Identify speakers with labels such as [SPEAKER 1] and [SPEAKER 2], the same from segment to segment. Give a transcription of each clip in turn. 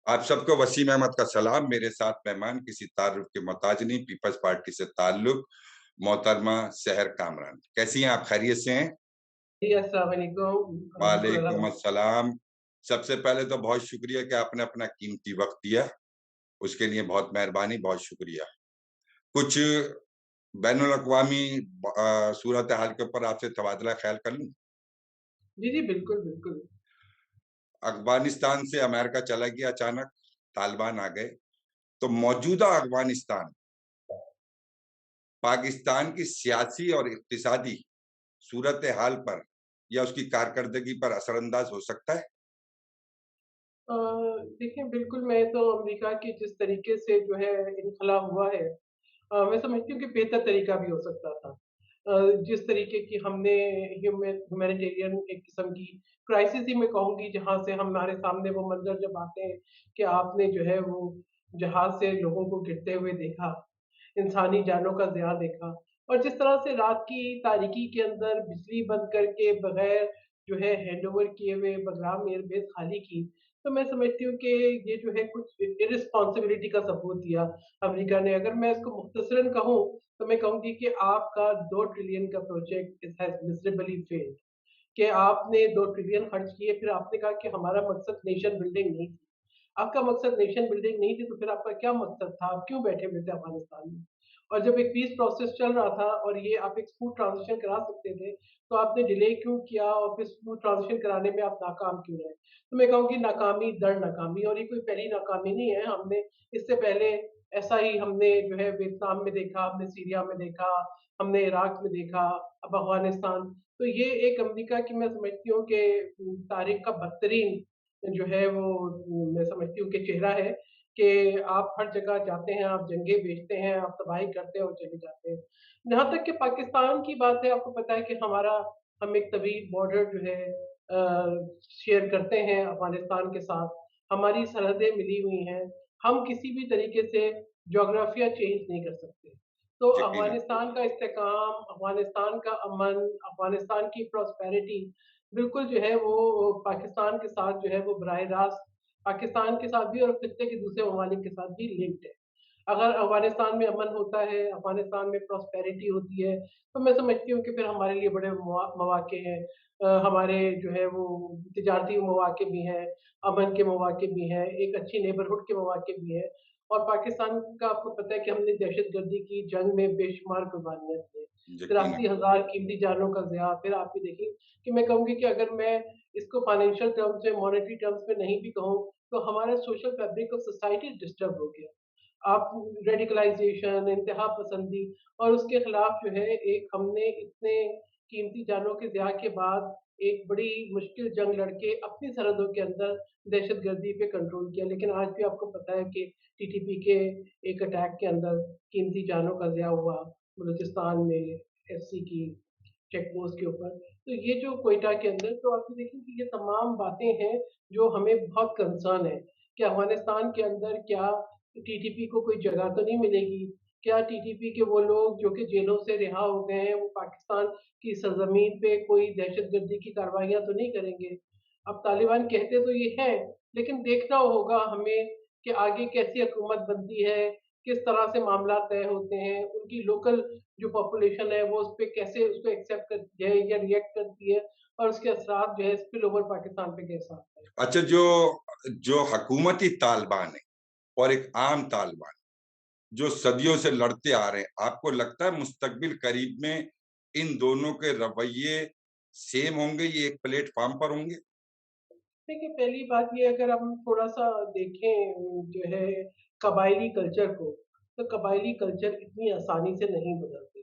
[SPEAKER 1] आप सबको वसीम अहमद का सलाम। मेरे साथ मेहमान किसी तारुफ के मोहताज नहीं, पीपल्स पार्टी से ताल्लुक मोहतरमा सहर कामरान। कैसी हैं आप, खैरियत से हैं?
[SPEAKER 2] जी, अस्सलाम वालेकुम। बिल्कुल
[SPEAKER 1] वालेकुम
[SPEAKER 2] अलहमद
[SPEAKER 1] अस्सलाम। सबसे पहले तो बहुत शुक्रिया कि आपने अपना कीमती वक्त दिया, उसके लिए बहुत मेहरबानी, बहुत शुक्रिया। कुछ बैनुल अक़वामी सूरत हाल के ऊपर आपसे तबादला ख्याल कर लूं।
[SPEAKER 2] जी, जी, बिल्कुल, बिल्कुल।
[SPEAKER 1] अफगानिस्तान से अमेरिका चला गया अचानक, तालिबान आ गए, तो मौजूदा अफगानिस्तान पाकिस्तान की सियासी और इक्तिसादी सूरत हाल पर या उसकी कारकर्दगी पर असरअंदाज हो सकता है?
[SPEAKER 2] अ, देखिए बिल्कुल मैं तो अमेरिका की जिस तरीके से जो है इन्ख़ला हुआ है मैं समझती हूँ कि बेहतर तरीका भी हो सकता था। जिस तरीके की हमने ह्यूमैनिटेरियन एक किस्म की क्राइसिस ही मैं कहूँगी जहाँ से हमारे सामने वो मंज़र जब आते हैं कि आपने जो है वो जहाज़ से लोगों को गिरते हुए देखा, इंसानी जानों का ज़िया देखा और जिस तरह से रात की तारीकी के अंदर बिजली बंद करके बगैर जो है हैंडओवर किए हुए बगराम एयरबेस खाली की, तो मैं समझती हूँ कि ये जो है कुछ इर्रेस्पॉन्सिबिलिटी का सबूत दिया अमेरिका ने। अगर मैं इसको मुख्तसरन कहूँ, तो मैं कहूँगी कि आपका 2 ट्रिलियन का प्रोजेक्ट इट हैज़ मिज़रेबली फेल्ड कि आपने 2 ट्रिलियन खर्च किए, फिर आपने कहा कि हमारा मकसद नेशन बिल्डिंग नहीं थी। आपका मकसद नेशन बिल्डिंग नहीं थी, तो फिर आपका क्या मकसद था? आप क्यों बैठे हुए थे अफ़गानिस्तान में? और जब एक पीस प्रोसेस चल रहा था और ये आप एक स्मूथ ट्रांज़िशन करा सकते थे, तो आपने डिले क्यों किया और फिर स्मूथ ट्रांज़िशन कराने में आप नाकाम क्यों रहे? तो मैं कहूँगी नाकामी दर नाकामी और ये कोई पहली नाकामी नहीं है, हमने इससे पहले ऐसा ही हमने जो है वियतनाम में देखा, हमने सीरिया में देखा, हमने इराक में देखा, अब अफ़गानिस्तान। तो ये एक अमेरिका की मैं समझती हूँ कि तारीख़ का बदतरीन जो है वो मैं समझती हूँ कि चेहरा है कि आप हर जगह जाते हैं, आप जंगें भेजते हैं, आप तबाही करते हैं और चले जाते हैं। जहाँ तक कि पाकिस्तान की बात है, आपको पता है कि हम एक तवील बॉर्डर जो है शेयर करते हैं अफ़गानिस्तान के साथ, हमारी सरहदें मिली हुई हैं, हम किसी भी तरीके से ज्योग्राफिया चेंज नहीं कर सकते। तो
[SPEAKER 1] यकीनन।
[SPEAKER 2] अफ़गानिस्तान का इस्तेहकाम, अफ़गानिस्तान का अमन, अफ़गानिस्तान की प्रॉस्पेरिटी बिल्कुल जो है वो पाकिस्तान के साथ जो है वो बराह रास्त पाकिस्तान के साथ भी और खित्ते के दूसरे ममालिक के साथ भी लिंक्ड है। अगर अफ़गानिस्तान में अमन होता है, अफ़गानिस्तान में प्रॉस्पेरिटी होती है, तो मैं समझती हूँ कि फिर हमारे लिए बड़े मौक़े हैं। हमारे जो है वो तिजारती मौक़े भी हैं, अमन के मौक़े भी हैं, एक अच्छी नेबरहुड के मौक़े भी हैं। और पाकिस्तान का आपको पता है कि हमने दहशतगर्दी की जंग में बेशुमार कुर्बानियाँ दी हैं।
[SPEAKER 1] यकीनन।
[SPEAKER 2] 83,000 कीमती जानों का ज़िया, फिर आप ये देखिए कि मैं कहूँगी कि अगर मैं इसको फाइनेंशियल टर्म्स में, मॉनेटरी टर्म्स में नहीं भी कहूँ, तो हमारा social fabric of society disturb हो गया। आप रेडिकलाइज़ेशन, इंतहा पसंदी और उसके खिलाफ जो है एक हमने इतने कीमती जानों के ज़िया के बाद एक बड़ी मुश्किल जंग लड़के अपनी सरहदों के अंदर दहशतगर्दी पे कंट्रोल किया। लेकिन आज भी आपको पता है कि टीटीपी के एक अटैक के अंदर कीमती जानों का ज़िया हुआ, बलूचिस्तान में एफसी की चेक पोस्ट के ऊपर। तो ये जो क्वेटा के अंदर तो आप ये देखें कि ये तमाम बातें हैं जो हमें बहुत कंसर्न है कि अफ़गानिस्तान के अंदर क्या टीटीपी को कोई जगह तो नहीं मिलेगी? क्या टीटीपी के वो लोग जो कि जेलों से रिहा हो गए हैं, वो पाकिस्तान की सरज़मीन पे कोई दहशतगर्दी की कार्रवाइयाँ तो नहीं करेंगे? अब तालिबान कहते तो ये हैं, लेकिन देखना होगा हमें कि आगे कैसी हुकूमत बनती है, किस तरह से मामला तय होते हैं, उनकी लोकल जो पॉपुलेशन है वो उसपे कैसे उसको एक्सेप्ट करती है या रिएक्ट करती है और उसके असरात जो है स्पिल ओवर पाकिस्तान पे कैसा आता है।
[SPEAKER 1] अच्छा, जो जो हकूमती तालिबान है और एक आम तालिबान, जो सदियों से लड़ते आ रहे हैं, आपको लगता है मुस्तकबिल करीब में इन दोनों के रवैये सेम होंगे, ये एक प्लेटफ़ॉर्म पर होंगे?
[SPEAKER 2] देखिए, पहली बात ये अगर हम थोड़ा-सा देखें जो है कबायली कल्चर को, तो कबायली कल्चर इतनी आसानी से नहीं बदलते।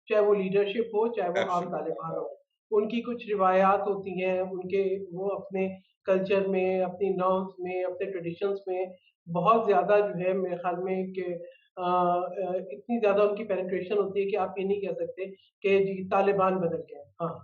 [SPEAKER 2] चाहे वो लीडरशिप हो, चाहे वो आम
[SPEAKER 1] एब्सोल्यूट।
[SPEAKER 2] तालिबान हो। उनकी कुछ रिवायात होती हैं, उनके वो अपने कल्चर में, अपनी नॉर्म्स में, अपने ट्रेडिशंस में बहुत ज़्यादा जो है मेरे ख़्याल में कि इतनी ज़्यादा उनकी पेनिट्रेशन होती है कि आप ये नहीं कह सकते कि जी तालिबान बदल गए। हाँ,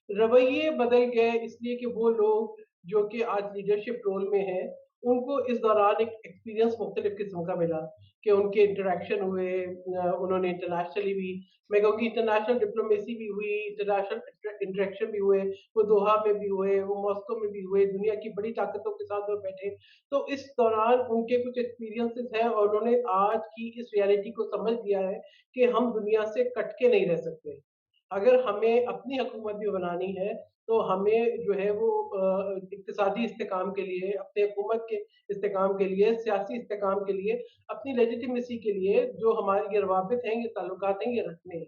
[SPEAKER 2] रवैये बदल गए इसलिए कि वो लोग जो कि आज लीडरशिप रोल में हैं, उनको इस दौरान एक एक्सपीरियंस मुख्तलिफ किस्म का मिला कि उनके इंटरेक्शन हुए, उन्होंने इंटरनेशनली भी, मैं कहूँगी इंटरनेशनल डिप्लोमेसी भी हुई, इंटरनेशनल इंटरेक्शन भी हुए, वो दोहा में भी हुए, वो मॉस्को में भी हुए, दुनिया की बड़ी ताकतों के साथ वो बैठे। तो इस दौरान उनके कुछ एक्सपीरियंसेस हैं और उन्होंने आज की इस रियलिटी को समझ लिया है कि हम दुनिया से कट के नहीं रह सकते। अगर हमें अपनी हुकूमत भी बनानी है, तो हमें जो है वो इक्तिसादी इस्तेकाम के लिए, अपने हुकूमत के इस्तेकाम के लिए, सियासी इस्तेकाम के लिए, अपनी लेजिटिमेसी के लिए जो हमारे ये रवाबित हैं, ये ताल्लुकात हैं, ये रखने हैं।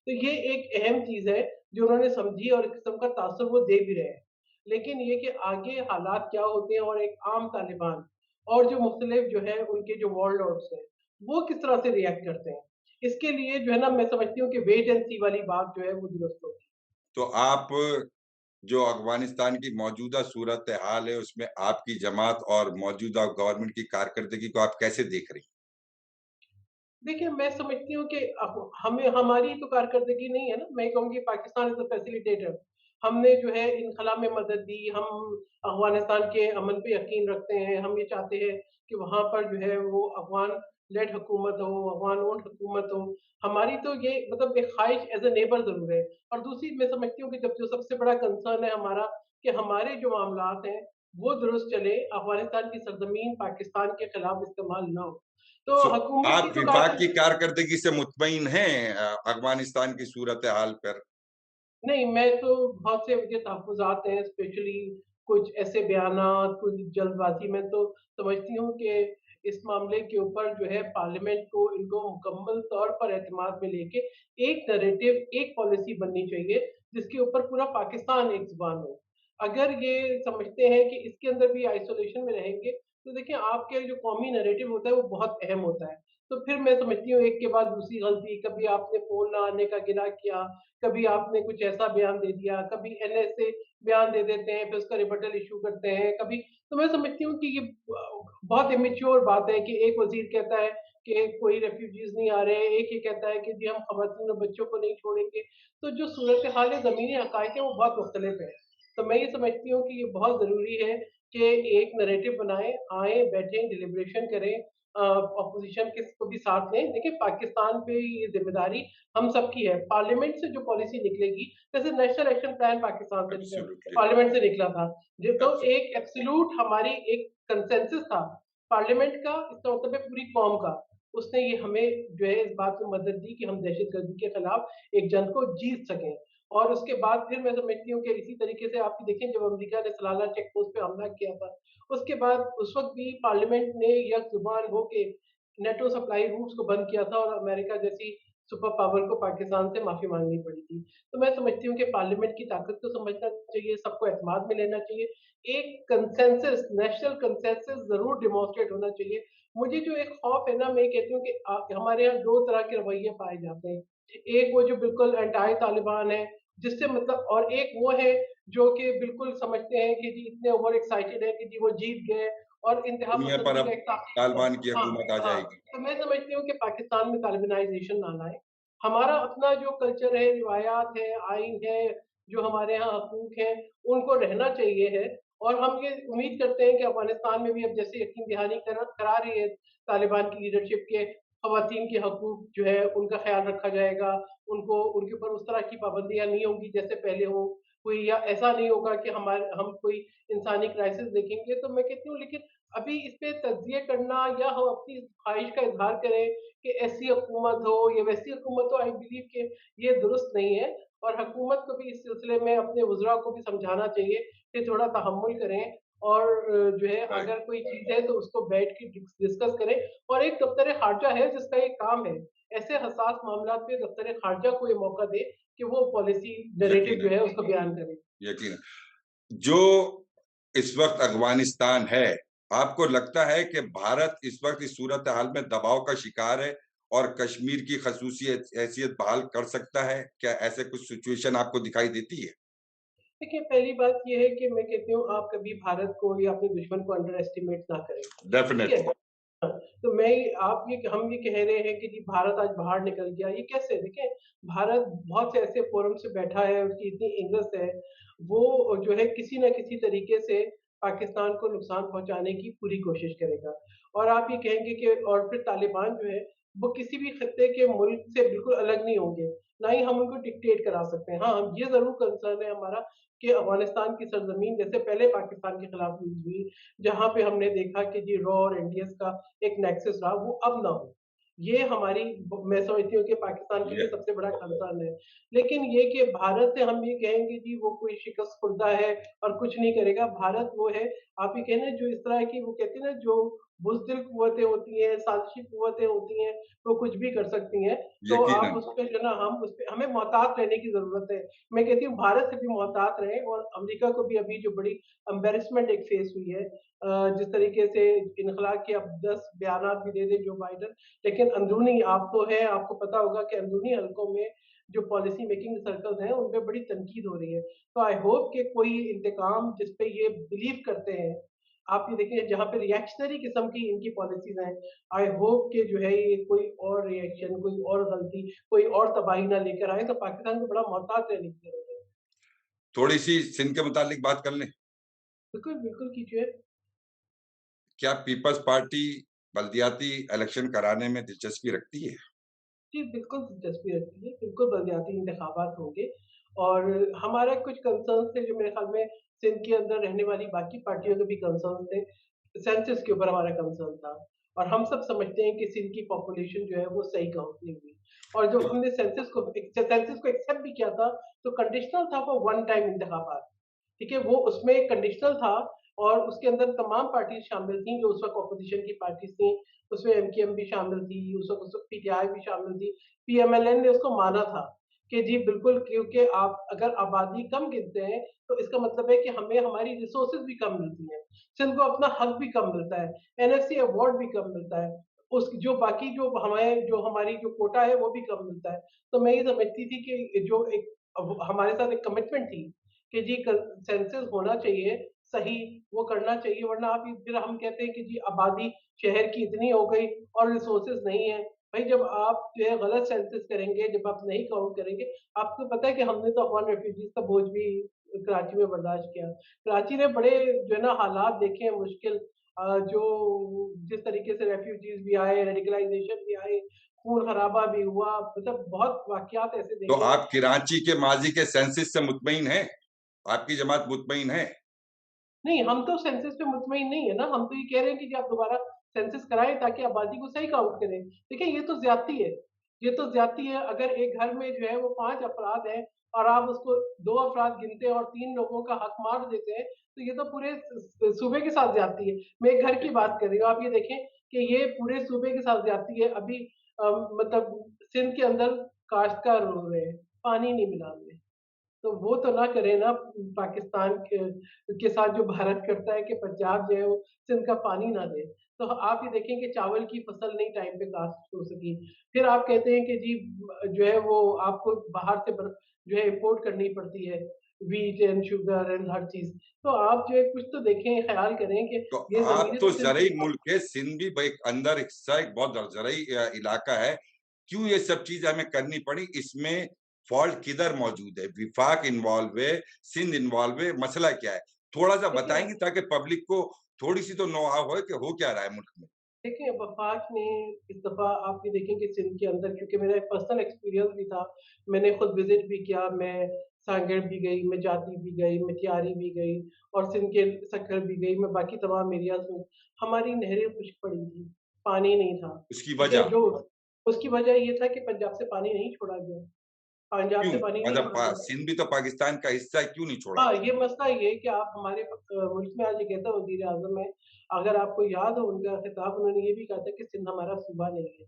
[SPEAKER 2] तो ये एक अहम चीज़ है जो उन्होंने समझी और एक किस्म का तासुर वो दे भी रहे हैं। लेकिन ये कि आगे हालात क्या होते हैं और एक आम तालिबान और जो मुख्तलिफ जो है उनके जो वॉर लॉर्ड्स हैं, वो किस तरह से रिएक्ट करते हैं। इसके लिए जो है ना मैं समझती हूँ कि वेट एंड सी वाली बात जो है वो दुरुस्त होगी।
[SPEAKER 1] तो आप जो अफ़गानिस्तान की मौजूदा सूरत-ए-हाल है, उसमें आपकी जमात और मौजूदा गवर्नमेंट की कारकर्दगी को आप कैसे देख रही हैं?
[SPEAKER 2] देखिए, मैं समझती हूँ कि हमें हमारी तो कारकर्दगी नहीं है ना, मैं कहूँगी पाकिस्तान इज़ अ फैसिलिटेटर। हमने जो है इनख़ला में मदद दी, हम अफ़गानिस्तान के अमन पे यकीन रखते हैं, हम ये चाहते हैं कि वहाँ पर जो है वो अफ़गान लेड हुकूमत हो, अफ़गान ओन्ड हुकूमत हो। हमारी तो ये मतलब एक ख़्वाहिश एज़ अ नेबर ज़रूर है। और दूसरी मैं समझती हूँ कि जब जो सबसे बड़ा कंसर्न है हमारा कि हमारे जो मामलात हैं, वो दुरुस्त चले, अफ़गानिस्तान की सरज़मीन पाकिस्तान के ख़िलाफ़ इस्तेमाल ना हो। तो
[SPEAKER 1] सो
[SPEAKER 2] हुकूमत की
[SPEAKER 1] आप
[SPEAKER 2] तो
[SPEAKER 1] विफाक की
[SPEAKER 2] कारकर
[SPEAKER 1] कारकर्दगी से मुतमईन हैं अफ़गानिस्तान की सूरत-ए-हाल पर?
[SPEAKER 2] नहीं, मैं तो बहुत से मुझे तहफ़्फ़ुज़ात हैं, स्पेशली कुछ ऐसे बयानात, कुछ जल्दबाज़ी में तो समझती हूँ कि इस मामले के ऊपर जो है पार्लियामेंट को इनको मुकम्मल तौर पर एतमाद में लेके एक नैरेटिव, एक पॉलिसी बननी चाहिए, जिसके ऊपर पूरा पाकिस्तान एक ज़ुबान हो। अगर ये समझते हैं कि इसके अंदर भी आइसोलेशन में रहेंगे, तो देखिए आपके जो कौमी नैरेटिव होता है वो बहुत अहम होता है। तो फिर मैं समझती हूँ एक के बाद दूसरी गलती, कभी आपने फ़ोन ना आने का गिला किया, कभी आपने कुछ ऐसा बयान दे दिया, कभी एनएसए बयान दे देते हैं, फिर उसका रिबटल इश्यू करते हैं, कभी तो मैं समझती हूँ कि ये बहुत इमैच्योर बात है कि एक वज़ीर कहता है कि कोई रेफ्यूजीज़ नहीं आ रहे हैं, एक ये कहता है कि जी हम ख़वातीन और बच्चों को नहीं छोड़ेंगे। तो जो सूरत-ए-हाल है, ज़मीनी हक़ाइक़ है, वो बहुत मुख्तलिफ़ है। तो मैं ये समझती हूँ कि ये बहुत ज़रूरी है कि एक नैरेटिव बनाएँ, आएँ, बैठें, डिलिब्रेशन करें, ऑपोज़िशन के को भी साथ लें। देखिए पाकिस्तान पे ये ज़िम्मेदारी हम सबकी है। पार्लियामेंट से जो पॉलिसी निकलेगी, जैसे नेशनल एक्शन प्लान पाकिस्तान से निकला,
[SPEAKER 1] एब्सोल्युटली,
[SPEAKER 2] पार्लियामेंट से निकला था। ये तो
[SPEAKER 1] एब्सोल्यूट
[SPEAKER 2] एक एब्सोल्यूट हमारी एक कंसेंसस था, पार्लियामेंट का, इसका मतलब है पूरी कौम का। उसने ये हमें जो है इस बात में मदद दी कि हम दहशतगर्दी के खिलाफ एक जंग को जीत सकें। और उसके बाद फिर मैं समझती हूँ कि इसी तरीके से आप देखें जब अमेरिका ने सलाला चेक पोस्ट पे हमला किया था, उसके बाद उस वक़्त भी पार्लियामेंट ने यकज़ुबान होके नेटो सप्लाई रूट्स को बंद किया था और अमेरिका जैसी सुपर पावर को पाकिस्तान से माफ़ी माँगनी पड़ी थी। तो मैं समझती हूँ कि पार्लियामेंट की ताकत को समझना चाहिए, सबको एतमाद में लेना चाहिए। एक कंसेंसस, नेशनल कंसेंसस ज़रूर डेमोंस्ट्रेट होना चाहिए। मुझे जो एक खौफ है ना, मैं ये कहती हूँ कि हमारे यहाँ 2 तरह के रवैये पाए जाते हैं। एक वो जो बिल्कुल एंटी तालिबान है, जिससे मतलब और एक वो है जो कि बिल्कुल समझते हैं कि जी इतने ओवर एक्साइटेड हैं कि जी वो जीत गए और इंतहा
[SPEAKER 1] दुनिया पर
[SPEAKER 2] पसंदी का
[SPEAKER 1] अब
[SPEAKER 2] एक
[SPEAKER 1] तालिबान की
[SPEAKER 2] हाँ,
[SPEAKER 1] हुकूमत आ
[SPEAKER 2] हाँ।
[SPEAKER 1] जाएगी।
[SPEAKER 2] तो मैं समझती हूँ कि पाकिस्तान में तालिबानाइज़ेशन ना लाएँ। हमारा अपना जो कल्चर है, रिवायात है, आइन है, जो हमारे यहाँ हकूक हैं, उनको रहना चाहिए है और हम ये उम्मीद करते हैं कि अफ़गानिस्तान में भी अब जैसे यकीन दहानी करा रही है तालिबान की लीडरशिप के ख़वातीन के हकूक जो है उनका ख़्याल रखा जाएगा, उनको उनके ऊपर उस तरह की पाबंदियाँ नहीं होंगी जैसे पहले हो कोई या ऐसा नहीं होगा कि हम कोई इंसानी क्राइसिस देखेंगे। तो मैं कहती हूँ लेकिन अभी इस पे तज्ज़िये करना या हम अपनी ख़्वाहिश का इज़हार करें कि ऐसी हुकूमत हो या वैसी हुकूमत हो, आई बिलीव कि ये दुरुस्त नहीं है और हुकूमत को भी इस सिलसिले में अपने वज़रा को भी समझाना चाहिए कि थोड़ा तहम्मुल करें और जो है
[SPEAKER 1] राइट,
[SPEAKER 2] अगर कोई चीज़ है तो उसको बैठ के डिस्कस करें और एक दफ्तर-ए-ख़ारजा है जिसका ये काम है। ऐसे हसास मामलात पे दफ्तर-ए-ख़ारजा को ये मौका दें कि वो पॉलिसी नैरेटिव जो
[SPEAKER 1] यकीनन,
[SPEAKER 2] है उसको बयान करे।
[SPEAKER 1] यकीनन। जो इस वक़्त अफ़गानिस्तान है, आपको लगता है कि भारत इस वक़्त इस सूरत-ए-हाल में दबाव का शिकार है और कश्मीर की ख़ुसूसी हैसियत बहाल कर सकता है? क्या ऐसे कुछ सिचुएशन आपको दिखाई देती है?
[SPEAKER 2] देखिए, पहली बात ये है कि मैं कहती हूँ आप कभी भारत को या अपने दुश्मन को अंडर एस्टिमेट ना करें, ठीक है?
[SPEAKER 1] डेफ़िनेटली,
[SPEAKER 2] हाँ, तो हम ये कह रहे हैं कि जी भारत आज बाहर निकल गया, ये कैसे? देखिए, भारत बहुत से ऐसे फ़ोरम से बैठा है, उसकी इतनी इज़्ज़त है, वो जो है किसी न किसी तरीके से पाकिस्तान को नुकसान पहुँचाने की पूरी कोशिश करेगा। और आप ये कहेंगे कि और फिर तालिबान जो है, वो किसी भी खित्ते के मुल्क से बिल्कुल अलग नहीं होंगे, ना ही हम उनको डिक्टेट करा सकते हैं। हाँ, हम ये ज़रूर कंसर्न है हमारा कि अफ़गानिस्तान की सरज़मीन जैसे पहले पाकिस्तान के खिलाफ यूज़ हुई, जहाँ पे हमने देखा कि जी रॉ और एनडीएस का एक नेक्सस रहा, वो अब ना हो। ये हमारी ब मैं समझती हूँ कि पाकिस्तान के
[SPEAKER 1] ये
[SPEAKER 2] लिए सबसे बड़ा कंसर्न है। लेकिन ये कि भारत से हम ये कहेंगे जी वो कोई शिकस्त खुर्दा है और कुछ नहीं करेगा, भारत वो है, आप ये कहें ना जो इस तरह की वो कहते हैं ना जो बुज़दिल कुव्वतें होती हैं, साज़िशी कुव्वतें होती हैं, वो कुछ भी कर सकती हैं। तो आप
[SPEAKER 1] यकीनन।
[SPEAKER 2] उस पे जो है ना हम उस पे हमें मोहतात रहने की ज़रूरत है। मैं कहती हूँ भारत से भी मोहतात रहें और अमेरिका को भी अभी जो बड़ी एम्बैरेसमेंट एक फेस हुई है जिस तरीके से इन्खला के अब 10 बयानात भी दे दे जो बाइडेन, लेकिन अंदरूनी आप तो हैं, आपको पता होगा कि अंदरूनी हलकों में जो पॉलिसी मेकिंग सर्कल्स हैं, उन पे बड़ी तनकीद हो रही है। तो आई होप कि कोई इंतकाम जिस पे ये बिलीव करते हैं, आप ये देखिए जहाँ पे रिएक्शनरी किस्म की इनकी पॉलिसीज़ हैं, आई होप कि जो है ये कोई और रिएक्शन, कोई और गलती, कोई और तबाही ना लेकर आए, तो पाकिस्तान को बड़ा मोहतात रहने की ज़रूरत है।
[SPEAKER 1] थोड़ी-सी सिंध के मुतालिक बात कर लें।
[SPEAKER 2] बिल्कुल, बिल्कुल कीजिए।
[SPEAKER 1] क्या पीपल्स पार्टी बल्दियाती इलेक्शन कराने में दिलचस्पी रखती है?
[SPEAKER 2] जी, बिल्कुल दिलचस्पी रखती है, बिल्कुल बलदियाती इंतखाबात होंगे और हमारा कुछ कंसर्न्स थे जो मेरे ख़्याल में सिंध के अंदर रहने वाली बाकी पार्टियों के भी कंसर्न्स थे। सेंसस के ऊपर हमारा कंसर्न था और हम सब समझते हैं कि सिंध की पॉपुलेशन जो है वो सही काउंट नहीं हुई और जब हमने सेंसस को एक्सेप्ट भी किया था, तो कंडीशनल था फॉर वन टाइम इंतखाबात। ठीक है? वो उसमें कंडीशनल था और उसके अंदर तमाम पार्टीज़ शामिल थीं जो उस वक़्त ऑपोज़िशन की पार्टीज़ थीं। उसमें एमकेएम भी शामिल थी, उस वक़्त पीटीआई भी शामिल थी। पीएमएलएन ने उसको माना था कि जी बिल्कुल क्योंकि आप अगर आबादी कम गिनते हैं, तो इसका मतलब है कि हमें हमारी रिसोर्सेज़ भी कम मिलती हैं। सिंध को अपना हक भी कम मिलता है, एनएफसी अवार्ड भी कम मिलता है। उस जो बाकी जो हमारी जो कोटा है वो भी कम मिलता है। तो मैं ये समझती थी कि जो एक अब हमारे साथ एक कमिटमेंट थी कि जी सेंसस होना चाहिए, सही वो करना चाहिए वरना आप फिर हम कहते हैं कि जी आबादी शहर की इतनी हो गई और रिसोर्सेज नहीं है। भाई जब आप जो है गलत सेंसस करेंगे, जब आप नहीं काउंट करेंगे, आपको पता है कि हमने तो अफ़गान रेफ्यूजीज़ का बोझ भी कराची में बर्दाश्त किया। कराची ने बड़े जो है ना हालात देखे हैं मुश्किल जो जिस तरीके से रेफ्यूजीज़ भी आए, रेडिकलाइज़ेशन भी आई, खून-खराबा भी हुआ, मतलब बहुत वाक़यात ऐसे
[SPEAKER 1] तो
[SPEAKER 2] देखे हैं।
[SPEAKER 1] आप कराची के माज़ी के सेंसस से मुतमईन हैं? आपकी जमात मुतमईन है?
[SPEAKER 2] नहीं, हम तो सेंसस पे मुतमईन नहीं है ना, हम तो ये कह रहे हैं कि जी आप दोबारा सेंसस कराएँ ताकि आबादी को सही काउंट करें। देखिए ये तो ज़्यादती है, ये तो ज़्यादती है अगर एक घर में जो है वो 5 अफ़राद हैं और आप उसको 2 अफ़राद गिनते हैं और 3 लोगों का हक मार देते हैं, तो ये तो पूरे सूबे के साथ ज़्यादती है। मैं एक घर की बात कर रही हूँ, आप ये देखें कि ये पूरे सूबे के साथ ज़्यादती है। अभी मतलब सिंध के अंदर काश्तकार रो रहे हैं, पानी नहीं मिला हमें। तो वो तो ना करे ना पाकिस्तान के साथ जो भारत करता है कि पंजाब जो है वो सिंध का पानी ना दे। तो आप ये देखें कि चावल की फसल नहीं टाइम पे काश्त हो सकी। फिर आप कहते हैं कि जी जो है वो आपको बाहर से जो है इम्पोर्ट करनी पड़ती है, व्हीट एंड शुगर एंड हर चीज़। तो आप जो है कुछ तो देखें, ख़्याल करें कि
[SPEAKER 1] तो
[SPEAKER 2] ये
[SPEAKER 1] आप
[SPEAKER 2] ज़मीनें
[SPEAKER 1] तो
[SPEAKER 2] तो सिर्फ़
[SPEAKER 1] ज़रई मुल्क है, सिंध भी ब एक अंदर हिस्सा एक बहुत ज़रई इलाका है। क्यों ये सब चीज़ें हमें करनी पड़ी? इसमें फ़ॉल्ट किधर मौजूद है? विफाक इन्वॉल्व है, सिंध इन्वॉल्व है, मसला क्या है? थोड़ा-सा
[SPEAKER 2] देखिए
[SPEAKER 1] बताएँगे ताकि पब्लिक को थोड़ी-सी तो नो-हाव हो कि हो क्या रहा है मुल्क में?
[SPEAKER 2] देखिए, वफ़ाक ने इस दफ़ा आप ये देखें कि सिंध के अंदर क्योंकि मेरा एक पर्सनल एक्सपीरियंस भी था, मैंने खुद विज़िट भी किया, मैं सांगड़ भी गई, मैं जाती भी गई, मैं क्यारी भी गई और सिंध के सक्कर भी गई, मैं बाकी तमाम एरियाज़ में हमारी नहरें खुश्क पड़ी थी, पानी नहीं था,
[SPEAKER 1] उसकी
[SPEAKER 2] ठीक है?
[SPEAKER 1] वजह
[SPEAKER 2] जो उसकी वजह ये था कि पंजाब से पानी नहीं छोड़ा गया, पंजाब
[SPEAKER 1] क्यों?
[SPEAKER 2] से पानी नहीं
[SPEAKER 1] मतलब
[SPEAKER 2] छोड़ा गया।
[SPEAKER 1] सिंध भी तो पाकिस्तान का हिस्सा है, क्यों नहीं छोड़ा
[SPEAKER 2] हाँ,
[SPEAKER 1] गया?
[SPEAKER 2] ये मसला ये है कि आप हमारे मुल्क में आज एक ऐसा वज़ीर-ए-आज़म है, अगर आपको याद हो उनका खिताब उन्होंने ये भी कहा था कि सिंध हमारा सूबा नहीं है।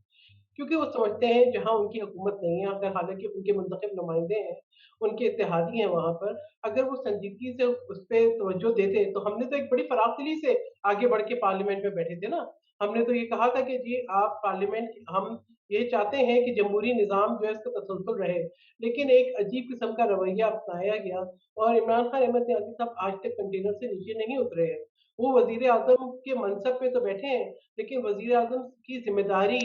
[SPEAKER 2] क्योंकि वो समझते हैं जहाँ उनकी हुकूमत नहीं है, अगर हालाँकि उनके मुंतखब नुमाइंदे हैं, उनके इत्तेहादी हैं वहाँ पर, अगर वो संजीदगी से उस पे तवज्जो देते, तो हमने तो एक बड़ी फराखदिली से आगे बढ़ के पार्लियामेंट में बैठे थे ना। हमने तो ये कहा था कि जी आप पार्लियामेंट हम ये चाहते हैं कि जमहूरी निज़ाम जो है इसका तसलसल रहे, लेकिन एक अजीब किस्म का रवैया अपनाया गया और इमरान खान अहमद नियाज़ी साहब आज तक कंटेनर से नीचे नहीं उतरे हैं। वो वज़ीर-ए-आज़म के मनसब पे तो बैठे हैं, लेकिन वज़ीर-ए-आज़म की ज़िम्मेदारी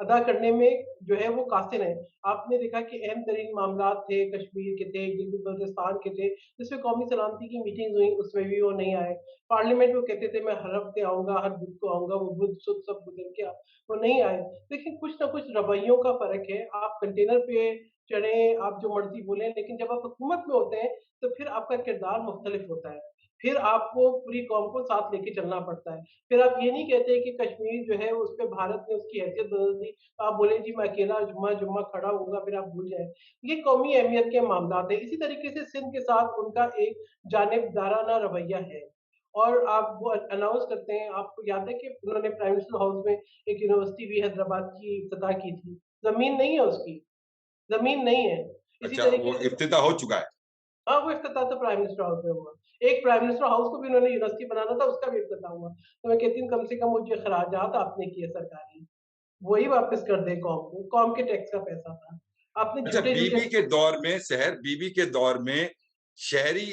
[SPEAKER 2] ادا کرنے میں جو ہے وہ قاصر ہیں۔ آپ نے دیکھا کہ اہم ترین معاملات تھے، کشمیر کے تھے، گلگت بلتستان کے تھے، جس میں قومی سلامتی کی میٹنگز ہوئیں، اس میں بھی وہ نہیں آئے۔ پارلیمنٹ وہ کہتے تھے میں ہر ہفتے آؤں گا، ہر بدھ کو آؤں گا، وہ بدھ شدھ سب گزر کے وہ نہیں آئے۔ دیکھیں کچھ نہ کچھ رویوں کا فرق ہے، آپ کنٹینر پہ چڑھیں، آپ جو مرضی بولیں، لیکن جب آپ حکومت میں ہوتے ہیں تو پھر آپ کا کردار مختلف ہوتا ہے، پھر آپ کو پوری قوم کو ساتھ لے کے چلنا پڑتا ہے۔ پھر آپ یہ نہیں کہتے کہ کشمیر جو ہے اس پہ بھارت نے اس کی حیثیت بدل دی، آپ بولیں جی میں اکیلا جمعہ جمعہ کھڑا ہوں گا، پھر آپ بھول جائیں۔ یہ قومی اہمیت کے معاملات ہیں۔ اسی طریقے سے سندھ کے ساتھ ان کا ایک جانبدارانہ رویہ ہے، اور آپ وہ اناؤنس کرتے ہیں، آپ کو یاد ہے کہ انہوں نے پرائم منسٹر ہاؤس میں ایک یونیورسٹی بھی حیدرآباد کی افتتاح کی تھی، زمین نہیں ہے اس کی، زمین نہیں ہے۔ اسی
[SPEAKER 1] اچھا، وہ
[SPEAKER 2] طریقے سے
[SPEAKER 1] افتتاح ہو چکا ہے؟
[SPEAKER 2] ہاں، وہ افتتاح تو پرائم منسٹر ہاؤس میں ہوا۔ ایک پرائم منسٹر ہاؤس کو بھی انہوں نے یونیورسٹی بنانا تھا، اس کا بھی افتتاح ہوا۔ تو میں کہتی ہوں کم سے کم وہ جو اخراجات آپ نے کیے سرکاری، وہی واپس کر دیں قوم کو، قوم کے ٹیکس کا پیسہ تھا۔ آپ نے
[SPEAKER 1] اچھا،
[SPEAKER 2] جھوٹے
[SPEAKER 1] بی
[SPEAKER 2] جھوٹے
[SPEAKER 1] بی کے دور میں بی بی کے دور میں شہری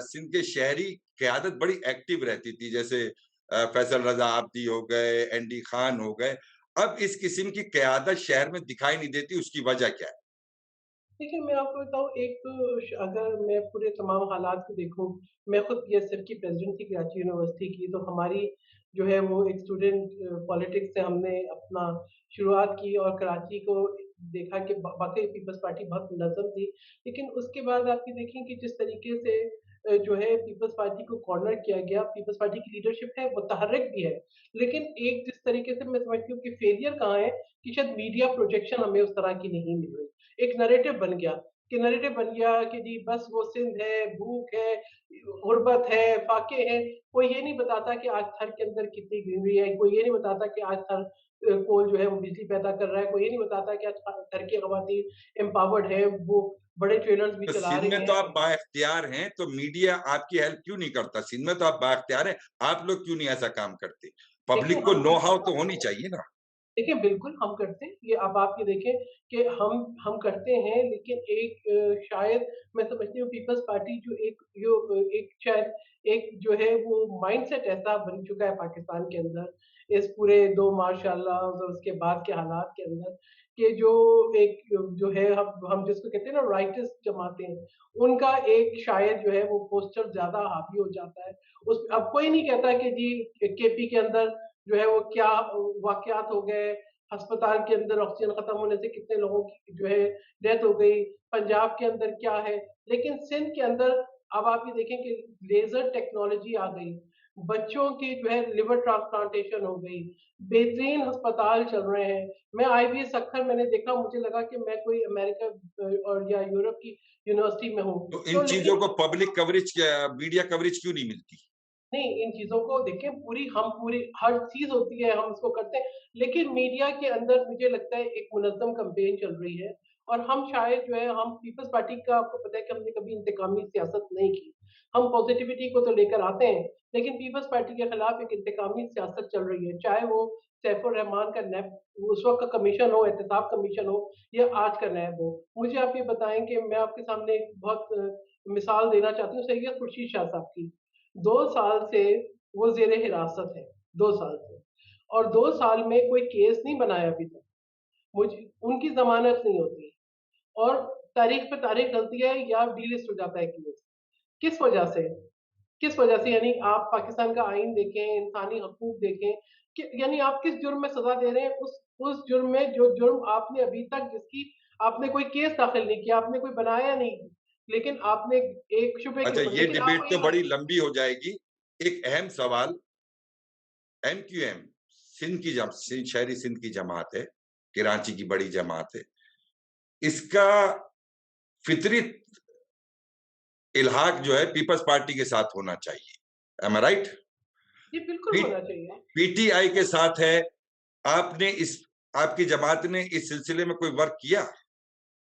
[SPEAKER 1] سندھ کے شہری قیادت بڑی ایکٹیو رہتی تھی، جیسے فیصل رضا آبدی ہو گئے، این ڈی خان ہو گئے۔ اب اس قسم کی قیادت شہر میں دکھائی نہیں دیتی، اس کی وجہ کیا ہے؟
[SPEAKER 2] دیکھیے میں آپ کو بتاؤں، ایک تو اگر میں پورے تمام حالات کو دیکھوں، میں خود پی ایس ایف کی پریزیڈنٹ تھی کراچی یونیورسٹی کی، تو ہماری جو ہے وہ ایک اسٹوڈنٹ پالیٹکس سے ہم نے اپنا شروعات کی، اور کراچی کو دیکھا کہ واقعی پیپلز پارٹی بہت منظم تھی، لیکن اس کے بعد آپ یہ دیکھیں کہ جس طریقے سے جو ہے پیپلز پارٹی کو کارنر کیا گیا، پیپلز پارٹی کی لیڈرشپ ہے متحرک بھی ہے، لیکن ایک جس طریقے سے میں سمجھتی ہوں کہ فیلئر کہاں ہے کہ شاید میڈیا پروجیکشن ہمیں اس طرح کی نہیں مل رہی۔ ایک نریٹو بن گیا کہ جی بس وہ سندھ ہے، بھوک ہے، غربت ہے، فاقے ہیں، کوئی یہ نہیں بتاتا کہ آج تھر کے اندر کتنی گرینری ہے، کوئی یہ نہیں بتاتا کہ آج تھر کول جو ہے وہ بجلی پیدا کر رہا ہے، کوئی یہ نہیں بتاتا کہ آج تھر کی خواتین امپاورڈ ہے، وہ بڑے ٹریلرز بھی
[SPEAKER 1] تو
[SPEAKER 2] چلا
[SPEAKER 1] سندھ میں
[SPEAKER 2] رہی
[SPEAKER 1] تو
[SPEAKER 2] ہیں۔
[SPEAKER 1] آپ با اختیار ہیں، تو میڈیا آپ کی ہیلپ کیوں نہیں کرتا؟ سندھ میں تو آپ با اختیار ہیں، آپ لوگ کیوں نہیں ایسا کام کرتے؟
[SPEAKER 2] دیکھیں
[SPEAKER 1] پبلک کو
[SPEAKER 2] ہم
[SPEAKER 1] نو ہاؤ تو ہونی چاہیے نا۔
[SPEAKER 2] دیکھیں بالکل ہم کرتے ہیں یہ، اب آپ یہ دیکھیں کہ ہم کرتے ہیں، لیکن ایک شاید میں سمجھتی ہوں پیپلز پارٹی ایک شاید ایک جو ہے وہ مائنڈ سیٹ ایسا بن چکا ہے پاکستان کے اندر اس پورے دو ماشاء اللہ اور اس کے بعد کے حالات کے اندر، کہ جو ایک جو ہے ہم جس کو کہتے ہیں نا رائٹس جماعتیں ہیں، ان کا ایک شاید جو ہے وہ پوسچر زیادہ حاوی ہو جاتا ہے اس اب کوئی نہیں کہتا کہ جی کے پی کے اندر جو ہے وہ کیا واقعات ہو گئے، ہسپتال کے اندر آکسیجن ختم ہونے سے کتنے لوگوں کی جو ہے ڈیتھ ہو گئی، پنجاب کے اندر کیا ہے، لیکن سندھ کے اندر اب آپ یہ دیکھیں کہ لیزر ٹیکنالوجی آ گئی، بچوں کی جو ہے لیور ٹرانسپلانٹیشن ہو گئی، بہترین ہسپتال چل رہے ہیں۔ میں آئی بی ایس اکھر میں نے دیکھا، مجھے لگا کہ میں کوئی امریکہ اور یا یورپ کی یونیورسٹی میں ہوں،
[SPEAKER 1] تو
[SPEAKER 2] تو
[SPEAKER 1] ان چیزوں
[SPEAKER 2] لیکن
[SPEAKER 1] کو پبلک کوریج، میڈیا کوریج کیوں نہیں ملتی؟
[SPEAKER 2] نہیں، ان چیزوں کو دیکھیں پوری ہر چیز ہوتی ہے، ہم اس کو کرتے ہیں، لیکن میڈیا کے اندر مجھے لگتا ہے ایک منظم کمپین چل رہی ہے، اور ہم شاید جو ہے ہم پیپلز پارٹی کا آپ کو پتہ ہے کہ ہم نے کبھی انتقامی سیاست نہیں کی، ہم پازیٹیوٹی کو تو لے کر آتے ہیں، لیکن پیپلز پارٹی کے خلاف ایک انتقامی سیاست چل رہی ہے، چاہے وہ سیف الرحمان کا نیب اس وقت کا کمیشن ہو، احتساب کمیشن ہو، یا آج کا نیب ہو۔ مجھے آپ یہ بتائیں کہ میں آپ کے سامنے ایک بہت مثال دینا چاہتی ہوں سید خورشید شاہ صاحب کی، 2 سال سے وہ زیر حراست ہے، 2 سال سے، اور 2 سال میں کوئی کیس نہیں بنایا ابھی تک، مجھے ان کی ضمانت نہیں ہوتی، اور تاریخ پہ تاریخ ڈلتی ہے یا ڈی لسٹ ہو جاتا ہے کیس۔ کس وجہ سے؟ کس وجہ سے؟ یعنی آپ پاکستان کا آئین دیکھیں، انسانی حقوق دیکھیں، کہ یعنی آپ کس جرم میں سزا دے رہے ہیں، اس جرم میں جو جرم آپ نے ابھی تک جس کی آپ نے کوئی کیس داخل نہیں کیا، آپ نے کوئی بنایا نہیں، لیکن آپ نے ایک شبے کے
[SPEAKER 1] اچھا،
[SPEAKER 2] اوپر،
[SPEAKER 1] یہ
[SPEAKER 2] لیکن آپ کو
[SPEAKER 1] ڈیبیٹ تو
[SPEAKER 2] یہ
[SPEAKER 1] بڑی لمبی ہو جائے گی۔ ایک اہم سوال، ایم کیو ایم شہری سندھ کی جماعت ہے، کراچی کی بڑی جماعت ہے، اس کا فطری الحاق جو ہے پیپلز پارٹی کے ساتھ ہونا چاہیے، ایم آئی رائٹ؟
[SPEAKER 2] یہ بالکل ہونا چاہیے۔
[SPEAKER 1] پی ٹی آئی کے ساتھ ہے۔ آپ کی جماعت نے اس سلسلے میں کوئی ورک کیا؟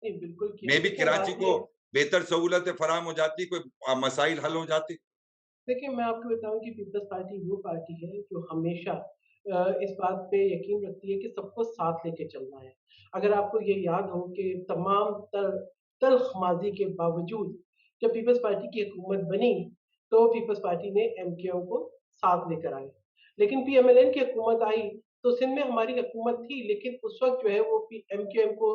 [SPEAKER 2] نہیں بالکل کیا،
[SPEAKER 1] میں بھی
[SPEAKER 2] دیکھیں
[SPEAKER 1] کراچی
[SPEAKER 2] بات
[SPEAKER 1] کو
[SPEAKER 2] یہ ہے،
[SPEAKER 1] بہتر سہولتیں فراہم ہو جاتی، کوئی مسائل حل ہو جاتے۔
[SPEAKER 2] دیکھیں میں آپ کو بتاؤں کہ پیپلز پارٹی وہ پارٹی ہے جو ہمیشہ اس بات پہ یقین رکھتی ہے کہ سب کو ساتھ لے کے چلنا ہے۔ اگر آپ کو یہ یاد ہو کہ تمام تلخ ماضی کے باوجود جب پیپلز پارٹی کی حکومت بنی تو پیپلز پارٹی نے ایم کیو کو ساتھ لے کر آئے، लेकिन पीएमएलएन की हुकूमत आई, तो सिंध में हमारी हुकूमत थी, लेकिन उस वक़्त जो है वो एमक्यूएम को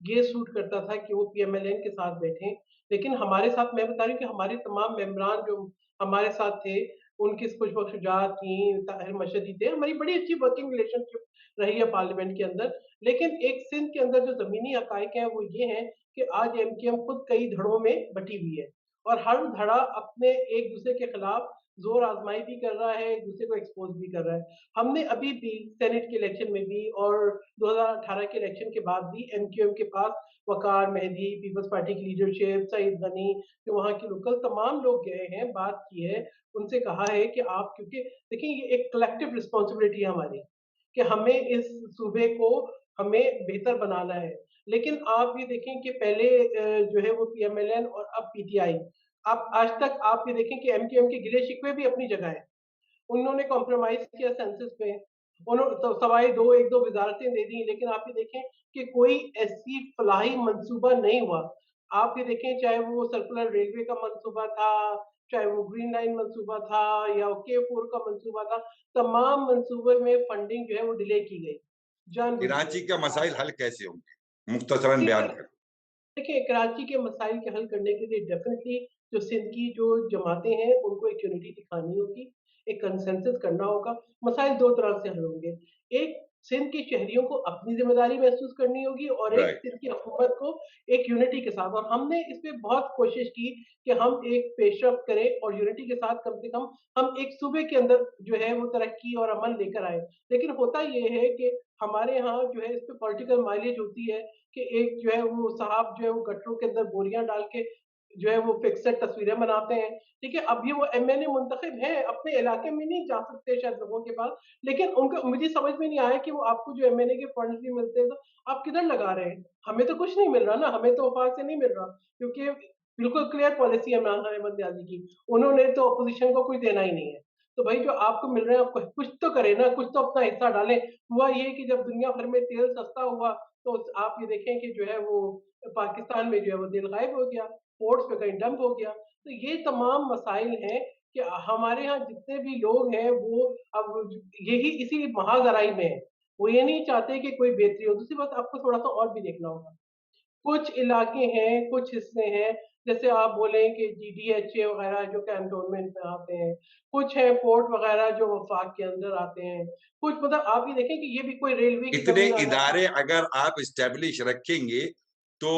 [SPEAKER 2] ये सूट करता था कि वो पीएमएलएन के साथ बैठें। लेकिन हमारे साथ, मैं बता रही हूँ कि हमारे तमाम मेंबरान जो हमारे साथ थे, उनकी खुशबख्श शुजाअत थी, ताहिर मशहदी थे, हमारी बड़ी अच्छी वर्किंग रिलेशनशिप रही है पार्लियामेंट के अंदर। लेकिन एक सिंध के अंदर जो ज़मीनी हक़ाइक़ हैं वो ये हैं कि आज एमक्यूएम खुद कई धड़ों में बटी हुई है और हर धड़ा अपने एक-दूसरे के खिलाफ ज़ोर आज़माई भी कर रहा है, एक-दूसरे को एक्सपोज़ भी कर रहा है। हमने अभी भी सेनेट के इलेक्शन में भी और 2018 के इलेक्शन के बाद भी एमक्यूएम के पास वक़ार मेहदी, पीपल्स पार्टी की लीडरशिप, सईद गनी, जो वहाँ के लोकल तमाम लोग गए हैं, बात की है, उनसे कहा है कि आप, क्योंकि देखिए ये एक कलेक्टिव रिस्पॉन्सिबिलिटी है हमारी, कि हमें इस सूबे को हमें बेहतर बनाना है। लेकिन आप ये देखें कि पहले जो है वो पीएमएलएन और अब पीटीआई, आप आज तक आप ये देखें कि एमक्यूएम के गिले-शिकवे भी अपनी जगह हैं। उन्होंने कॉम्प्रोमाइज़ किया सेंसस पे, तो सवाए 2 1-2 वज़ारतें दे दी, लेकिन आप ये देखें कि कोई ऐसी फलाही मंसूबा नहीं हुआ। आप ये देखें, चाहे वो सर्कुलर रेलवे का मंसूबा था, चाहे वो ग्रीन लाइन मंसूबा था या के4 का मंसूबा था, तमाम मंसूबे में फंडिंग जो है वो डिले की गई, जानबूझ के।
[SPEAKER 1] कराची का मसाइल हल कैसे होंगे? मुख्तसरन
[SPEAKER 2] इसी
[SPEAKER 1] बयान
[SPEAKER 2] तरह
[SPEAKER 1] करें।
[SPEAKER 2] देखिए, कराची के मसाइल के हल करने के लिए डेफ़िनिटली जो सिंध की जो जमातें हैं, उनको एक यूनिटी दिखानी होगी, एक कंसेंसस करना होगा। मसाइल 2 तरह से हल होंगे। एक, सिंध के शहरियों को अपनी ज़िम्मेदारी महसूस करनी होगी और एक
[SPEAKER 1] राइट।
[SPEAKER 2] सिंध की हुकूमत को एक यूनिटी के साथ, और हमने इस पे बहुत कोशिश की कि हम एक पेशरफ्त करें और यूनिटी के साथ कम से कम हम एक सूबे के अंदर जो है वो तरक्की और अमन लेकर आएँ। लेकिन होता ये है कि हमारे यहाँ जो है इस पे पॉलिटिकल माइलेज होती है कि एक जो है वो साहब जो है वो गटरों के अंदर बोरियाँ डाल के जो है वो फिक्सेड तस्वीरें बनाते हैं, ठीक है? अभी वो एमएलए मुंतखब हैं, अपने इलाके में नहीं जा सकते शायद लोगों के पास, लेकिन उनका मुझे समझ में नहीं आया कि वो आपको जो एमएलए के फंड्स भी मिलते हैं, तो आप किधर लगा रहे हैं? हमें तो कुछ नहीं मिल रहा ना, हमें तो वफ़ाक से नहीं मिल रहा, क्योंकि बिल्कुल क्लियर पॉलिसी है इमरान खान अहमद न्याज़ी की, उन्होंने तो अपोज़िशन को कुछ देना ही नहीं है। तो भाई जो आपको मिल रहा है, आप कुछ तो करें ना, कुछ तो अपना हिस्सा डालें। हुआ ये कि जब दुनिया भर में तेल सस्ता हुआ, तो आप ये देखें कि जो है वो पाकिस्तान में जो है वो तेल गायब हो गया, पोर्ट्स पे कहीं डंप हो गया। तो ये तमाम मसाइल हैं कि हमारे यहाँ जितने भी लोग हैं वो अब यही इसी महाज़राई में हैं। वो ये नहीं चाहते कि कोई बेहतरी हो। दूसरी बात, आपको थोड़ा-सा और भी देखना होगा। कुछ इलाके हैं, कुछ हिस्से हैं, जैसे आप बोलें कि डीडीएचए वगैरह जो कैंटोनमेंट में आते हैं, कुछ हैं पोर्ट वगैरह जो वफाक के अंदर आते हैं, कुछ मतलब आप ये देखें कि ये भी कोई रेलवे की
[SPEAKER 1] इतने
[SPEAKER 2] ज़मीन अगर
[SPEAKER 1] इदारे अगर आप एस्टेब्लिश रखेंगे, तो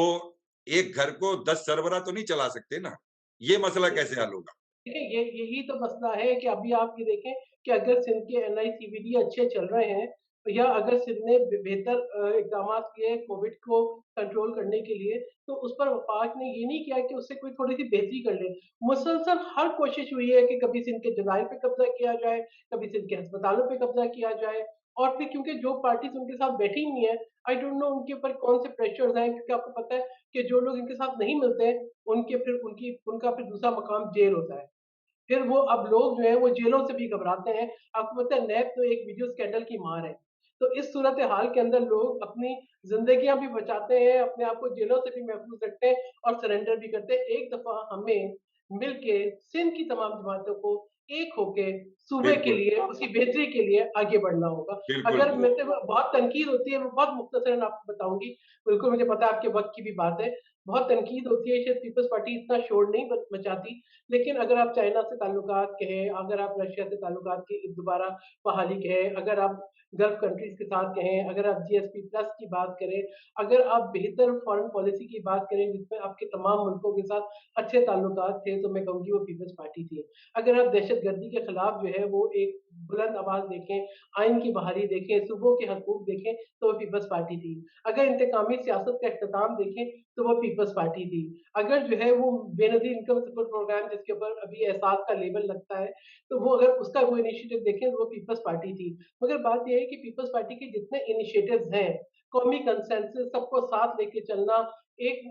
[SPEAKER 1] एक घर को 10 सरबरा तो नहीं चला सकते ना। ये मसला कैसे हल होगा?
[SPEAKER 2] देखिए, ये यही तो मसला है कि अभी आप ये देखें कि अगर सिंध के एनआईसीबीडी अच्छे चल रहे हैं, या अगर सिंध ने बेहतर इक़दामात किए कोविड को कंट्रोल करने के लिए, तो उस पर वफ़ाक ने ये नहीं किया कि उससे कोई थोड़ी-सी बेहतरी कर ले। मुसलसल हर कोशिश हुई है कि कभी सिंध के जज़ाइर पे कब्ज़ा किया जाए, कभी सिंध के अस्पतालों पे कब्ज़ा किया जाए, और फिर क्योंकि जो पार्टीज़ उनके साथ बैठी हुई हैं, आई डोंट नो उनके ऊपर कौन से प्रेशर्स हैं, क्योंकि आपको पता है कि जो लोग इनके साथ नहीं मिलते हैं, उनका फिर दूसरा मकाम जेल होता है। फिर वो अब लोग जो हैं वो जेलों से भी घबराते हैं। आपको पता है नैब तो एक वीडियो स्कैंडल की मार है। तो इस सूरत-ए-हाल के अंदर लोग अपनी ज़िंदगियाँ भी बचाते हैं, अपने आप को जेलों से भी महफूज़ रखते हैं और सरेंडर भी करते हैं। एक दफ़ा हमें मिल के सिंध की तमाम जमातों को एक होके सूबे के
[SPEAKER 1] बिल्कुल,
[SPEAKER 2] लिए, उसकी बेहतरी के लिए आगे बढ़ना होगा।
[SPEAKER 1] बिल्कुल,
[SPEAKER 2] अगर
[SPEAKER 1] बिल्कुल।
[SPEAKER 2] मेरे से बहुत तनकीद होती है, मैं बहुत मुख्तसरन आपको बताऊँगी। बिल्कुल मुझे पता है आपके वक़्त की भी बात है। बहुत तनकीद होती है, शायद पीपल्स पार्टी इतना शोर नहीं मचाती, लेकिन अगर आप चाइना से ताल्लुकात कहें, अगर आप रशिया से ताल्लुकात की दोबारा बहाली कहें, अगर आप गल्फ़ कंट्रीज़ के साथ कहें, अगर आप जीएसपी प्लस की बात करें, अगर आप बेहतर फ़ॉरेन पॉलिसी की बात करें जिसमें आपके तमाम मुल्कों के साथ अच्छे ताल्लुकात थे, तो मैं कहूँगी वो पीपल्स पार्टी थी। अगर आप दहशतगर्दी के खिलाफ जो है वो एक बुलंद आवाज़ देखें, आइन की बहाली देखें, सूबों के हकूक़ देखें, तो वो पीपल्स पार्टी थी। अगर इंतकामी सियासत का इख्तिताम देखें, तो वो पीपल्स पार्टी थी। अगर जो है वो बेनज़ीर इनकम सपोर्ट प्रोग्राम जिसके ऊपर अभी एहसास का लेबल लगता है, तो वो अगर उसका वो इनिशिएटिव देखें तो वो पीपल्स पार्टी थी। मगर बात ये है कि पीपल्स पार्टी के जितने इनिशिएटिव्स हैं, कौमी कंसेंसस, सबको साथ लेके चलना, एक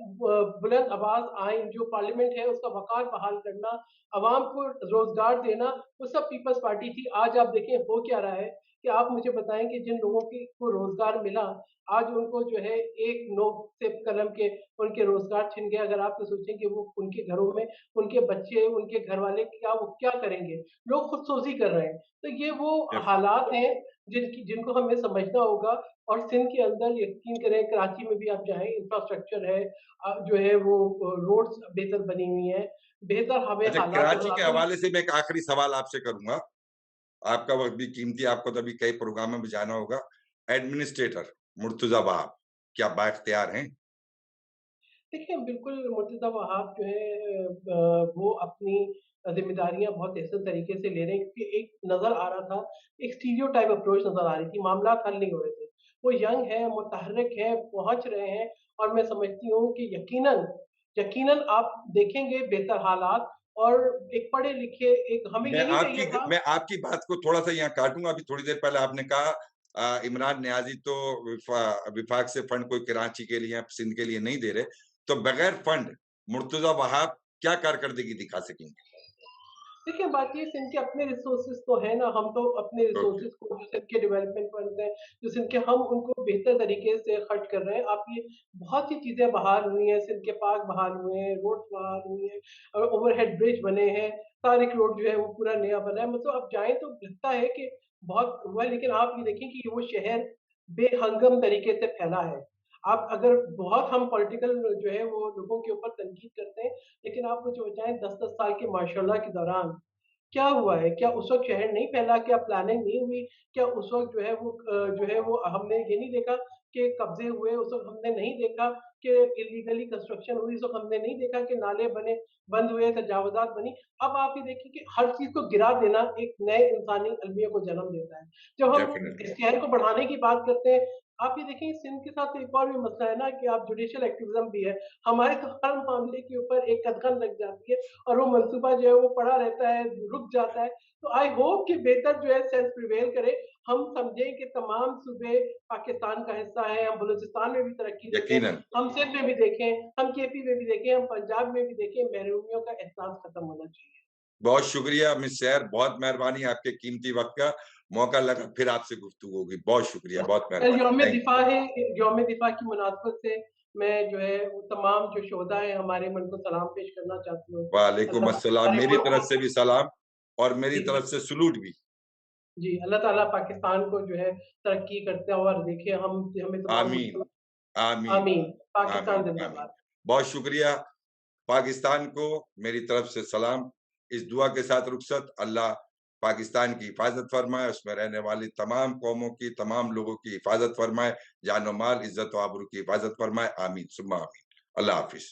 [SPEAKER 2] बुलंद आवाज़ आइन जो पार्लियामेंट है उसका वक़ार बहाल करना, अवाम को रोज़गार देना, वो सब पीपल्स पार्टी थी। आज आप देखें हो क्या रहा है کہ आप मुझे बताएँ कि जिन लोगों की को रोज़गार मिला, आज उनको जो है एक नोक से कलम के उनके रोज़गार छिन गए। अगर आप ये सोचें कि वो उनके घरों में उनके बच्चे, उनके घरवाले क्या वो क्या करेंगे? लोग खुदसोज़ी कर रहे हैं। तो ये वो हालात हैं जिनको हमें समझना होगा और सिंध के अंदर यकीन करें कराची में भी आप जाएँ इंफ्रास्ट्रक्चर है जो है वो रोड्स बेहतर बनी हुई हैं, बेहतर हमें
[SPEAKER 1] अच्छा,
[SPEAKER 2] हालात
[SPEAKER 1] कराची
[SPEAKER 2] नज़र
[SPEAKER 1] के
[SPEAKER 2] आते हैं।
[SPEAKER 1] हवाले से मैं एक आखिरी सवाल आपसे करूँगा। आपका वक़्त भी कीमती है, आपको तो अभी कई प्रोग्रामों में जाना होगा। एडमिनिस्ट्रेटर मुर्तज़ा वहाब क्या बाइख्तियार हैं?
[SPEAKER 2] देखिए, बिल्कुल मुर्तज़ा वहाब जो है वो अपनी ज़िम्मेदारियाँ बहुत बेहतर तरीके से ले रहे हैं क्योंकि एक नज़र आ रहा था, एक स्टीरियोटाइप अप्रोच नज़र आ रही थी, मामलात हल नहीं हो रहे थे। वो यंग हैं, मुतहर्रिक हैं, पहुँच रहे हैं और मैं समझती हूँ कि यकीनन यकीनन आप देखेंगे बेहतर हालात और एक पढ़े-लिखे एक हमें यही चाहिए था।
[SPEAKER 1] मैं आपकी बात को थोड़ा-सा यहाँ काटूँगा। अभी थोड़ी देर पहले आपने कहा इमरान नियाज़ी तो विफाक से फंड कोई कराची के लिए या सिंध के लिए नहीं दे रहे। तो बगैर फंड मुर्तज़ा वहाब क्या कारकर्दगी दिखा सकेंगे?
[SPEAKER 2] देखिए, बात ये सिंध के अपने रिसोर्सेज़ तो हैं ना, हम तो अपने
[SPEAKER 1] ओके,
[SPEAKER 2] रिसोर्सेज़ को जो सिंध के डेवलपमेंट फंड्स हैं, जो सिंध के हम उनको बेहतर तरीके से खर्च कर रहे हैं। आप ये बहुत सी चीज़ें बहाल हुई हैं, सिंध के पार्क बहाल हुए हैं, रोड्स बहाल हुई हैं ओवरहेड ब्रिज बने हैं, तारिक रोड जो है वो पूरा नया बना है। मतलब आप जाएँ तो लगता है कि बहुत हुआ है, लेकिन आप ये देखें कि वो शहर बेहंगम तरीके से फैला है। आप अगर बहुत हम पॉलिटिकल जो है वो लोगों के ऊपर तनकीद करते हैं, लेकिन आप मुझे बताएँ 10-10 साल के मार्शल लॉ के दौरान क्या हुआ है? क्या उस वक़्त शहर नहीं फैला? क्या प्लानिंग नहीं हुई? क्या उस वक़्त जो है वो हमने ये नहीं देखा कि कब्ज़े हुए? उस वक़्त हमने नहीं देखा कि इल्लीगली कंस्ट्रक्शन हुई? उस वक़्त हमने नहीं देखा कि नाले बने बंद हुए, तजावुज़ात बनी? अब आप ये देखिए कि हर चीज़ को गिरा देना एक नए इंसानी अलमिया को जन्म देता है। जब हम
[SPEAKER 1] डेफ़िनिटली,
[SPEAKER 2] इस शहर को बढ़ाने की बात करते हैं, आप ये देखें सिंध के साथ एक और भी मसला है ना कि आप जुडिशियल एक्टिविज़्म भी है। हमारे तो हर मामले के ऊपर एक कदगन लग जाती है और वो मंसूबा जो है वो पड़ा रहता है, रुक जाता है। तो आई होप कि बेहतर जो है सेंस प्रिवेल करे। हम समझें कि तमाम सूबे पाकिस्तान का हिस्सा हैं, हम बलूचिस्तान में भी तरक्की देखें,
[SPEAKER 1] यकीनन।
[SPEAKER 2] हम सिंध में भी देखें, हम केपी में भी देखें, हम पंजाब में भी देखें, महरूमियों का एहसास खत्म होना चाहिए।
[SPEAKER 1] बहुत शुक्रिया मिस शहर, बहुत मेहरबानी आपके कीमती वक़्त का। मौका लगा फिर आपसे गुफ्तगू होगी। बहुत शुक्रिया, बहुत
[SPEAKER 2] कल
[SPEAKER 1] मेहरबानी।
[SPEAKER 2] यौम
[SPEAKER 1] थैंक
[SPEAKER 2] दिफा है, यौम दिफा की मुनासबत से मैं जो है वो तमाम जो शोहदा हैं हमारे मैं उनको सलाम पेश करना चाहती हूँ।
[SPEAKER 1] वालेकुम
[SPEAKER 2] अल्लाह
[SPEAKER 1] अस्सलाम।
[SPEAKER 2] हमारे
[SPEAKER 1] मेरी
[SPEAKER 2] मुल्क
[SPEAKER 1] तरफ से
[SPEAKER 2] को
[SPEAKER 1] भी सलाम और मेरी
[SPEAKER 2] जी,
[SPEAKER 1] तरफ से सलूट भी।
[SPEAKER 2] जी, अल्लाह ताला पाकिस्तान को जो है तरक्की करता हुआ देखे हम हमें तमाम
[SPEAKER 1] आमीन,
[SPEAKER 2] मुश्किल
[SPEAKER 1] आमीन,
[SPEAKER 2] आमीन,
[SPEAKER 1] आमीन,
[SPEAKER 2] पाकिस्तान
[SPEAKER 1] आमीन।
[SPEAKER 2] ज़िंदाबाद।
[SPEAKER 1] बहुत शुक्रिया। पाकिस्तान को मेरी तरफ से सलाम। इस दुआ के साथ रुखसत। अल्लाह पाकिस्तान की हिफाज़त फरमाए, उसमें रहने वाली तमाम कौमों की, तमाम लोगों की हिफाज़त फरमाए, जान-ओ-माल, इज़्ज़त-ओ-आबरू की हिफाज़त फरमाए। आमीन सुम्मा आमीन। अल्लाह हाफ़िज़।